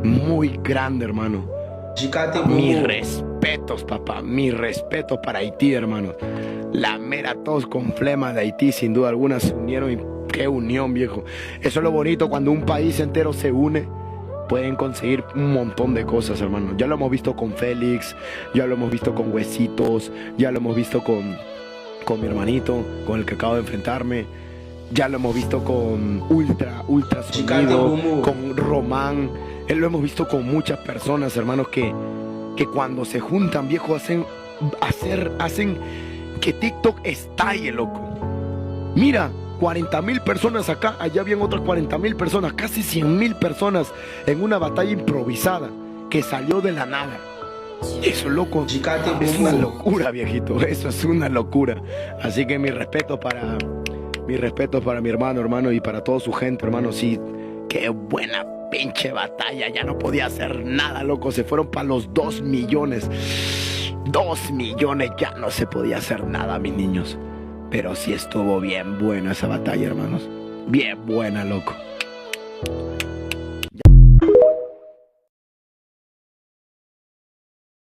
muy grande, hermano. Mis respetos, papá, mis respetos para Haití, hermano. La mera tos con flema de Haití, sin duda alguna, se unieron y qué unión, viejo. Eso es lo bonito, cuando un país entero se une, pueden conseguir un montón de cosas, hermano. Ya lo hemos visto con Félix, ya lo hemos visto con Huesitos, ya lo hemos visto con mi hermanito, con el que acabo de enfrentarme. Ya lo hemos visto con Ultra Sonido, con Román. Lo hemos visto con muchas personas, hermanos, que cuando se juntan, viejo, hacen que TikTok estalle, loco. Mira, 40.000 personas acá, allá habían otras 40.000 personas, casi 100.000 personas en una batalla improvisada que salió de la nada. Eso, loco, es una locura, viejito. Eso es una locura. Así que mi respeto para mi hermano, y para toda su gente, hermano. Sí, qué buena pinche batalla. Ya no podía hacer nada, loco. Se fueron para los 2 millones. 2 millones, ya no se podía hacer nada, mis niños. Pero sí estuvo bien buena esa batalla, hermanos. Bien buena, loco.